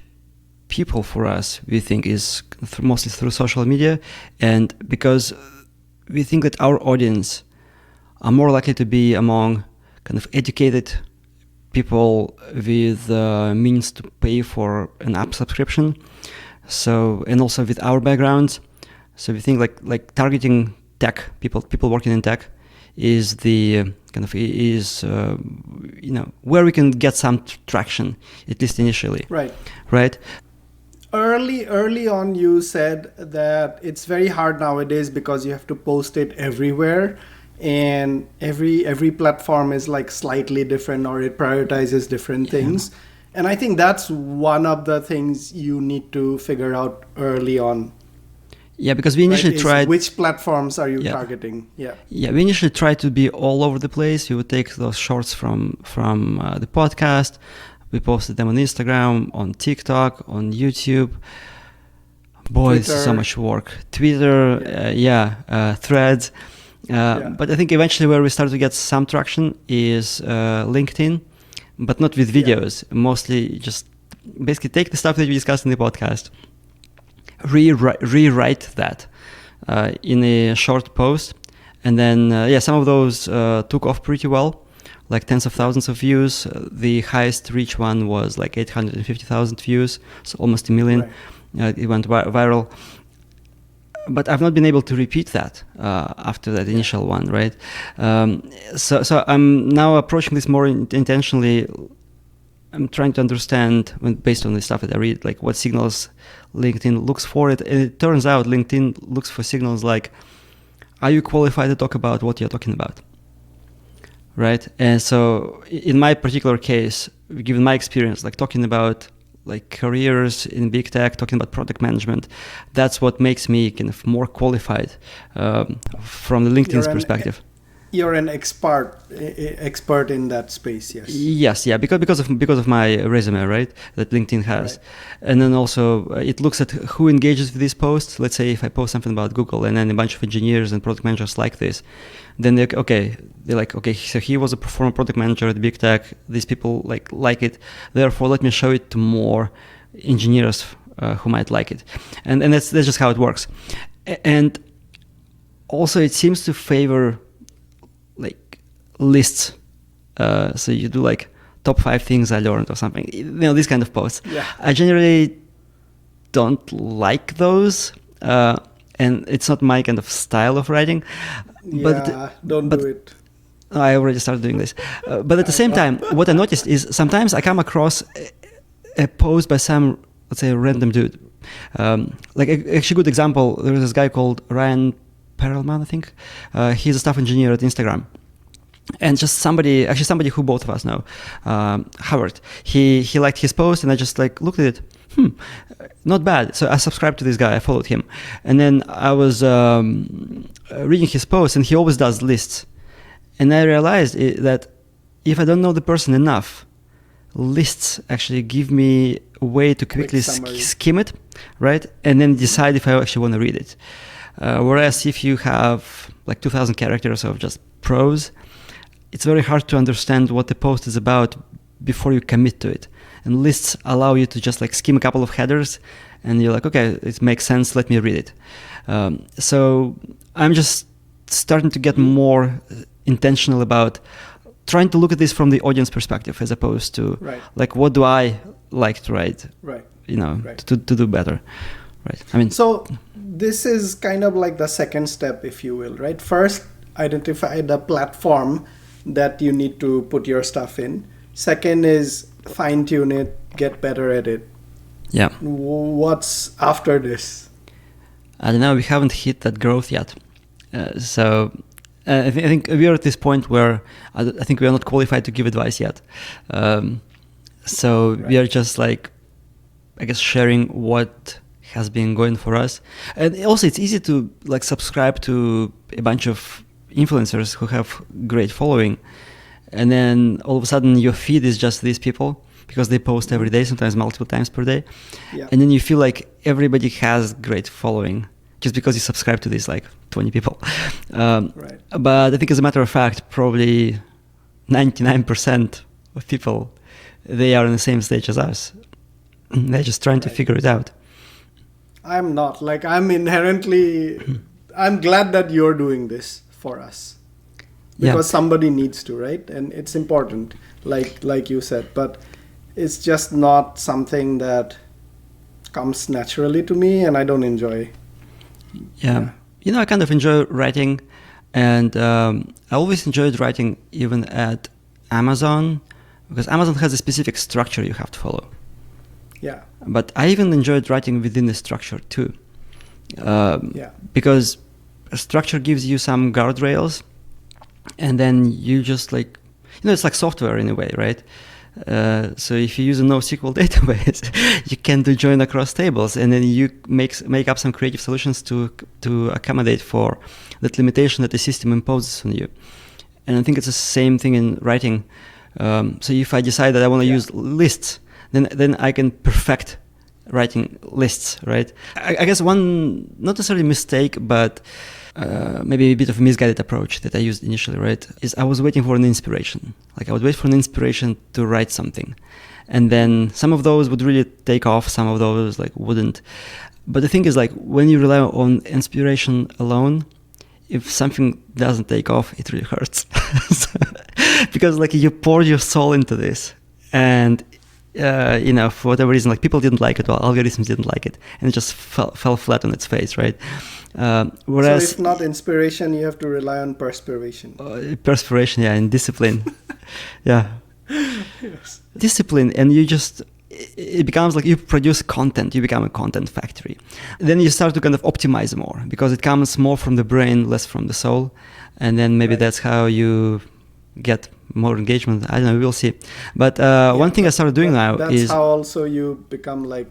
people for us, we think, is mostly through social media. And because we think that our audience are more likely to be among kind of educated people with means to pay for an app subscription. So, and also with our backgrounds. So we think like targeting tech people working in tech is the kind of where we can get some traction, at least initially. Right. early on you said that it's very hard nowadays because you have to post it everywhere, and every platform is like slightly different, or it prioritizes different things. And I think that's one of the things you need to figure out early on. Yeah, because we initially tried... Which platforms are you targeting? Yeah, we initially tried to be all over the place. We would take those shorts from the podcast. We posted them on Instagram, on TikTok, on YouTube. Boy, Twitter. it's so much work. Twitter, Threads. But I think eventually where we started to get some traction is LinkedIn, but not with videos. Mostly just basically take the stuff that we discussed in the podcast, rewrite that in a short post, and then some of those took off pretty well, like tens of thousands of views. The highest reach one was like 850,000 views, so almost 1 million. It went viral. But I've not been able to repeat that after that initial one, right? So I'm now approaching this more intentionally. I'm trying to understand, based on the stuff that I read, like what signals LinkedIn looks for it. And it turns out LinkedIn looks for signals like, are you qualified to talk about what you're talking about? Right? And so in my particular case, given my experience, like talking about like careers in big tech, talking about product management, that's what makes me kind of more qualified from the LinkedIn's perspective. You're an expert in that space, yes. Yes, yeah, because of my resume, right, that LinkedIn has. Right. And then also it looks at who engages with these posts. Let's say if I post something about Google and then a bunch of engineers and product managers like this, then they're like, okay, so he was a former product manager at big tech. These people like it. Therefore, let me show it to more engineers who might like it. And that's just how it works. And also it seems to favor like lists. So you do like top 5 things I learned or something, these kind of posts. Yeah. I generally don't like those, and it's not my kind of style of writing. Don't do it. I already started doing this. But at the same time, what I noticed is sometimes I come across a post by some, let's say, random dude. Like actually, good example, there was this guy called Ryan Perelman, I think. He's a staff engineer at Instagram. And just somebody who both of us know, Howard, he liked his post, and I just like looked at it. Not bad. So I subscribed to this guy. I followed him, and then I was reading his posts, and he always does lists. And I realized that if I don't know the person enough, lists actually give me a way to quickly skim it, right, and then decide if I actually want to read it. Whereas if you have like 2,000 characters of just prose, it's very hard to understand what the post is about before you commit to it. And lists allow you to just like skim a couple of headers, and you're like, okay, it makes sense, let me read it. So I'm just starting to get more intentional about trying to look at this from the audience perspective, as opposed to like, what do I like to write? Right. To do better. Right. I mean, so this is kind of like the second step, if you will, right? First, identify the platform that you need to put your stuff in. Second is fine tune it, get better at it. Yeah. What's after this? I don't know. We haven't hit that growth yet. So I think we are at this point where I think we are not qualified to give advice yet. So we are just like, I guess, sharing what has been going for us. And also it's easy to like subscribe to a bunch of influencers who have great following, and then all of a sudden your feed is just these people because they post every day, sometimes multiple times per day. Yeah. And then you feel like everybody has great following just because you subscribe to these like 20 people. But I think as a matter of fact, probably 99% of people, they are on the same stage as us. They're just trying to figure it out. I'm not. Like, I'm glad that you're doing this for us. Because somebody needs to, right? And it's important, like you said. But it's just not something that comes naturally to me, and I don't enjoy. Yeah. I kind of enjoy writing, and I always enjoyed writing even at Amazon, because Amazon has a specific structure you have to follow. Yeah. But I even enjoyed writing within the structure too. Because a structure gives you some guardrails, and then you just like, it's like software in a way, right? So if you use a NoSQL database, you can do join across tables, and then you make up some creative solutions to accommodate for that limitation that the system imposes on you. And I think it's the same thing in writing. So if I decide that I want to use lists, then I can perfect writing lists, right? I guess one, not necessarily mistake, but maybe a bit of a misguided approach that I used initially, right, is I was waiting for an inspiration. Like I would wait for an inspiration to write something. And then some of those would really take off, some of those like wouldn't. But the thing is, like, when you rely on inspiration alone, if something doesn't take off, it really hurts. Because like you poured your soul into this, and for whatever reason, like people didn't like it, or algorithms didn't like it, and it just fell flat on its face, right? Whereas, so if not inspiration, you have to rely on perspiration. Perspiration, and discipline. Yes. Discipline, and it becomes like you produce content, you become a content factory. Then you start to kind of optimize more, because it comes more from the brain, less from the soul. And then maybe that's how you get more engagement. I don't know, we'll see. But one thing I started doing now is... That's how also you become like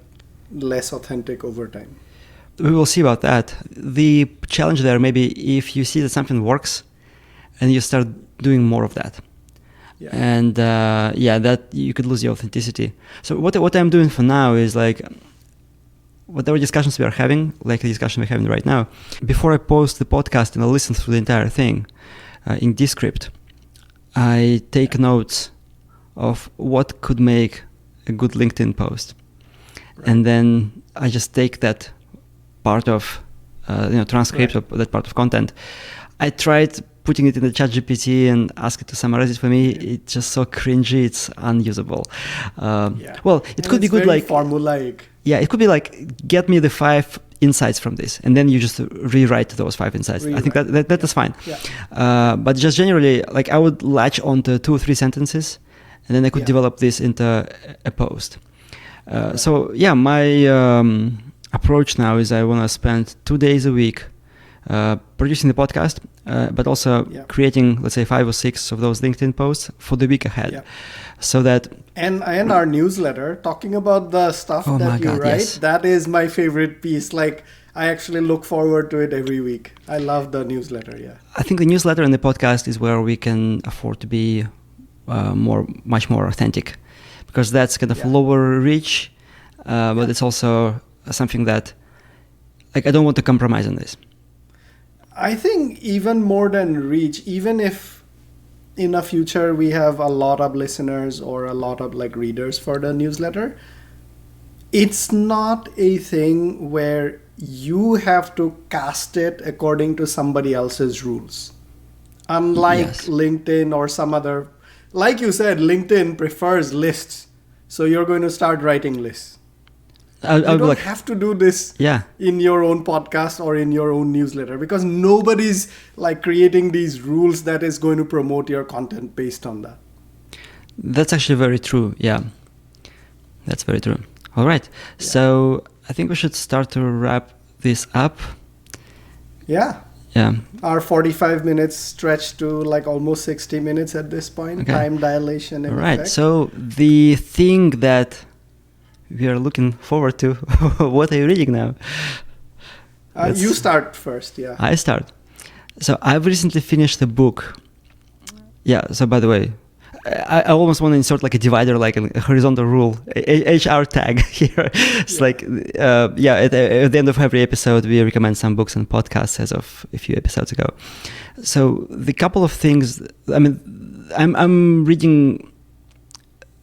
less authentic over time. We will see about that. The challenge there maybe if you see that something works and you start doing more of that. Yeah. And that you could lose your authenticity. So what I'm doing for now is like whatever discussions we are having, like the discussion we're having right now, before I post the podcast and I listen through the entire thing in Descript, I take notes of what could make a good LinkedIn post. Right. And then I just take that part of transcript of that part of content. I tried putting it in the ChatGPT and ask it to summarize it for me. It's just so cringy, it's unusable. Well, it could be good, like formulaic. Yeah, it could be like, get me the 5 insights from this, and then you just rewrite those 5 insights. I think that is fine. Yeah. But just generally, like I would latch onto 2 or 3 sentences, and then I could develop this into a post. So my approach now is I want to spend 2 days a week producing the podcast, but also creating, let's say, 5 or 6 of those LinkedIn posts for the week ahead. So that... And our newsletter, talking about the stuff that you write, that is my favorite piece. Like, I actually look forward to it every week. I love the newsletter, I think the newsletter and the podcast is where we can afford to be much more authentic, because that's kind of lower reach, but it's also something that, like, I don't want to compromise on this. I think even more than reach, even if in the future we have a lot of listeners or a lot of like readers for the newsletter, it's not a thing where you have to cast it according to somebody else's rules. Unlike LinkedIn or some other, like you said, LinkedIn prefers lists. So you're going to start writing lists. You don't have to do this in your own podcast or in your own newsletter, because nobody's like creating these rules that is going to promote your content based on that. That's actually very true. Yeah, that's very true. All right. Yeah. So I think we should start to wrap this up. Yeah. Our 45 minutes stretched to like almost 60 minutes at this point. Okay. Time dilation. All right. So the thing that we are looking forward to. What are you reading now? You start first, I start. So I've recently finished a book. Yeah, so by the way, I almost want to insert like a divider, like a horizontal rule, HR tag here. It's like, at the end of every episode, we recommend some books and podcasts as of a few episodes ago. So the couple of things, I mean, I'm reading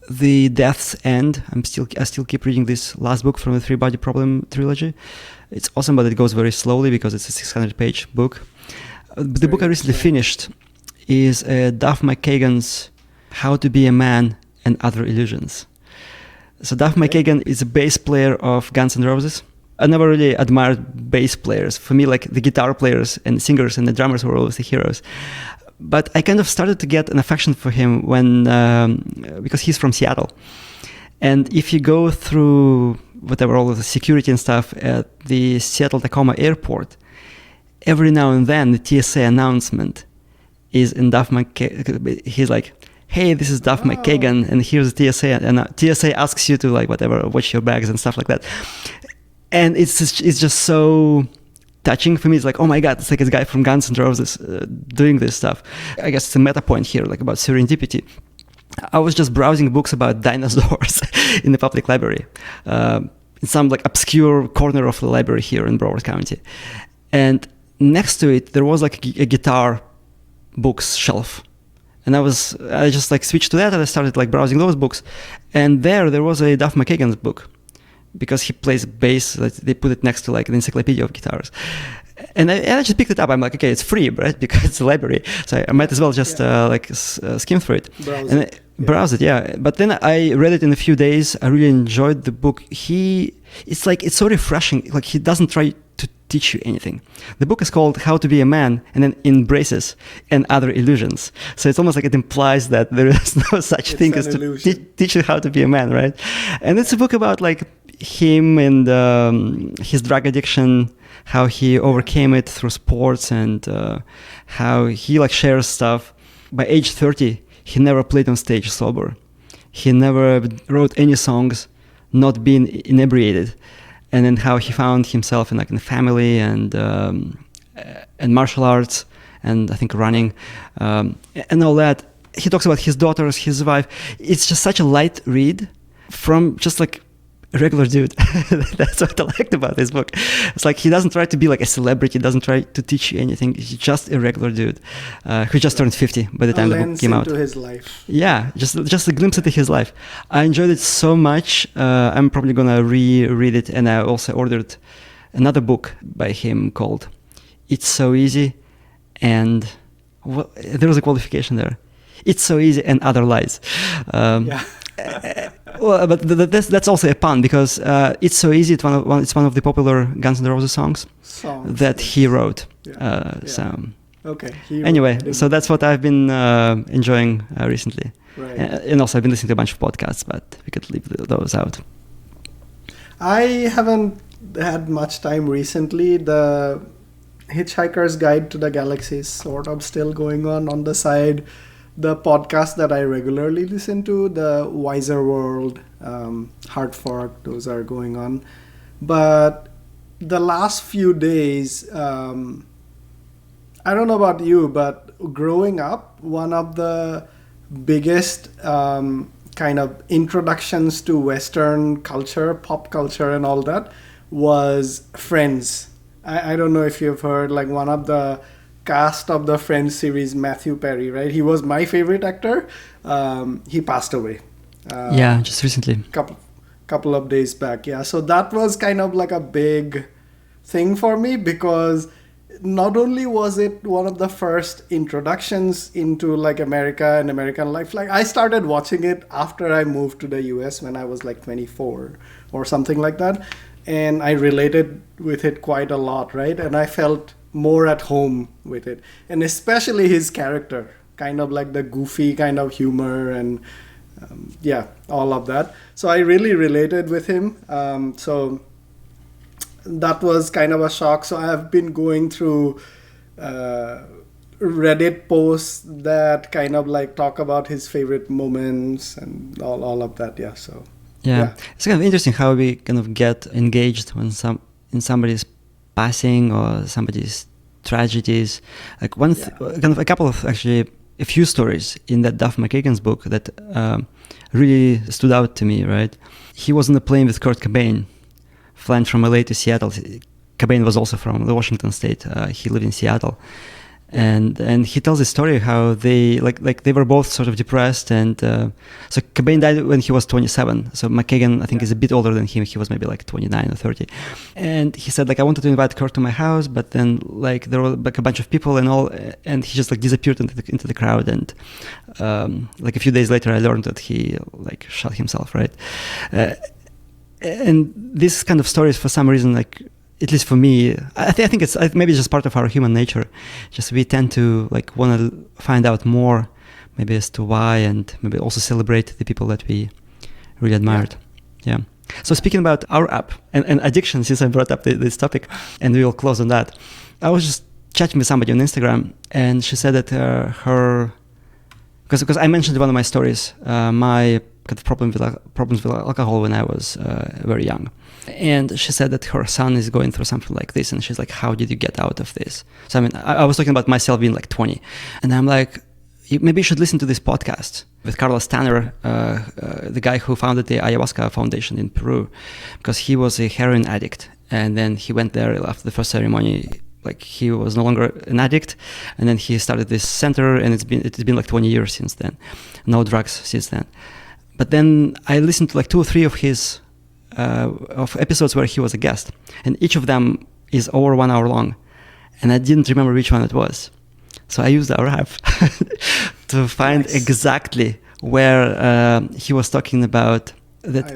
The Death's End. I still keep reading this last book from the 3-Body Problem trilogy. It's awesome, but it goes very slowly because it's a 600-page book. The book I recently finished is Duff McKagan's How to Be a Man and Other Illusions. So Duff McKagan is a bass player of Guns N' Roses. I never really admired bass players. For me, like the guitar players and singers and the drummers were always the heroes. But I kind of started to get an affection for him when because he's from Seattle. And if you go through whatever, all of the security and stuff at the Seattle-Tacoma airport, every now and then the TSA announcement is in Duff McKagan. He's like, hey, this is Duff McKagan, and here's the TSA. And TSA asks you to, like, whatever, watch your bags and stuff like that. And it's just so touching for me. It's like, oh my God, it's like this guy from Guns N' Roses doing this stuff. I guess it's a meta point here, like about serendipity. I was just browsing books about dinosaurs in the public library, in some like obscure corner of the library here in Broward County. And next to it, there was like a guitar books shelf. And I just like switched to that, and I started like browsing those books. And there was a Duff McKagan's book, because he plays bass. They put it next to like an encyclopedia of guitars. And I just picked it up. I'm like, okay, it's free, right? Because it's a library. So I might as well just skim through it. Browse it, yeah. But then I read it in a few days. I really enjoyed the book. It's so refreshing. Like, he doesn't try to teach you anything. The book is called How to Be a Man, and then In Braces and Other Illusions. So it's almost like it implies that there is no such thing as to teach you how to be a man, right? And it's a book about like him and his drug addiction, how he overcame it through sports, and how he like shares stuff. By age 30, he never played on stage sober. He never wrote any songs not being inebriated. And then how he found himself in the family and martial arts, and I think running, and all that. He talks about his daughters, his wife. It's just such a light read from just like a regular dude. That's what I liked about this book. It's like he doesn't try to be like a celebrity, doesn't try to teach you anything. He's just a regular dude who just turned 50 by the time the book came out. Into his life. Yeah, just a glimpse into his life. I enjoyed it so much. I'm probably gonna reread it, and I also ordered another book by him called "It's So Easy," and there was a qualification there. It's so easy and other lies. Well, but that's also a pun, because "It's So Easy." It's one of the popular Guns N' Roses songs that he wrote. So okay. Anyway, so that's what I've been enjoying recently, right. And also I've been listening to a bunch of podcasts, but we could leave those out. I haven't had much time recently. The Hitchhiker's Guide to the Galaxy is sort of still going on the side. The podcast that I regularly listen to, the Wiser World, Hard Fork, those are going on. But the last few days, I don't know about you, but growing up, one of the biggest kind of introductions to Western culture, pop culture and all that, was Friends. I don't know if you've heard, like, one of the cast of the Friends series, Matthew Perry, right? He was my favorite actor. He passed away. Just recently. Couple of days back. Yeah, so that was kind of like a big thing for me, because not only was it one of the first introductions into like America and American life, like I started watching it after I moved to the US when I was like 24 or something like that, and I related with it quite a lot, right? And I felt more at home with it, and especially his character, kind of like the goofy kind of humor and all of that. So I really related with him. So that was kind of a shock. So I have been going through Reddit posts that kind of like talk about his favorite moments and all of that. Yeah. So it's kind of interesting how we kind of get engaged when somebody's passing or somebody's tragedies. Like kind of a couple of actually a few stories in that Duff McKagan's book that really stood out to me, right? He was on a plane with Kurt Cobain, flying from LA to Seattle. Cobain was also from the Washington state. He lived in Seattle. And he tells a story how they they were both sort of depressed, and so Cobain died when he was 27. So McKagan, I think, is a bit older than him. He was maybe like 29 or 30. And he said, like, I wanted to invite Kurt to my house, but then like there were like a bunch of people and all, and he just like disappeared into the crowd. And like a few days later, I learned that he like shot himself, right? And this kind of stories, for some reason, like, at least for me, I think it's maybe just part of our human nature. Just we tend to like want to find out more, maybe as to why, and maybe also celebrate the people that we really admired. Yeah. So speaking about our app and addiction, since I brought up this topic, and we will close on that, I was just chatting with somebody on Instagram, and she said that because I mentioned in one of my stories my kind of problems with alcohol when I was very young, and she said that her son is going through something like this, and she's like, "How did you get out of this?" So I mean, I was talking about myself being like 20, and I'm like, maybe you should listen to this podcast with Carlos Tanner, the guy who founded the Ayahuasca Foundation in Peru, because he was a heroin addict, and then he went there after the first ceremony. Like, he was no longer an addict, and then he started this center, and it's been like 20 years since then, no drugs since then. But then I listened to like 2 or 3 of his of episodes where he was a guest, and each of them is over 1 hour long, and I didn't remember which one it was. So I used our app to find exactly where he was talking about that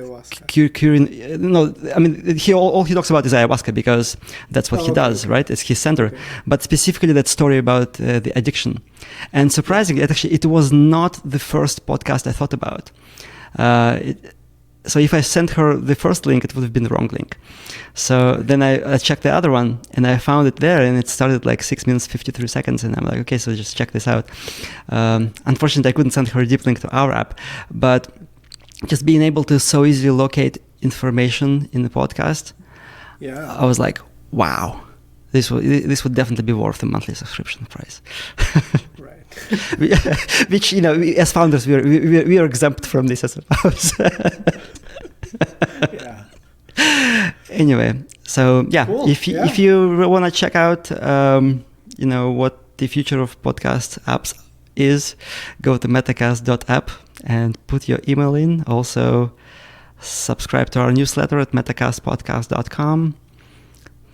curing. No, I mean, all he talks about is ayahuasca, because that's what he does, right? It's his center. Okay. But specifically that story about the addiction. And surprisingly, it was not the first podcast I thought about. So if I sent her the first link, it would have been the wrong link. So then I checked the other one, and I found it there, and it started like 6 minutes, 53 seconds. And I'm like, okay, so just check this out. Unfortunately, I couldn't send her a deep link to our app, but just being able to so easily locate information in the podcast, I was like, wow, this would definitely be worth the monthly subscription price. Right. Which, as founders, we are exempt from this, I suppose. Yeah. Anyway, so cool. If you want to check out, what the future of podcast apps is, go to metacast.app and put your email in. Also, subscribe to our newsletter at metacastpodcast.com.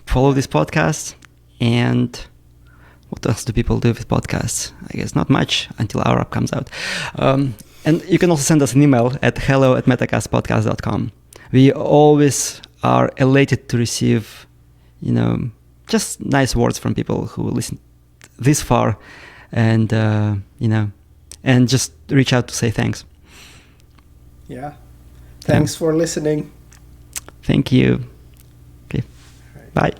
Follow this podcast. And what else do people do with podcasts? I guess not much until our app comes out. And you can also send us an email at hello@metacastpodcast.com. We always are elated to receive, just nice words from people who listen this far, and and just reach out to say thanks. Yeah. Thanks for listening. Thank you. Okay. Right. Bye.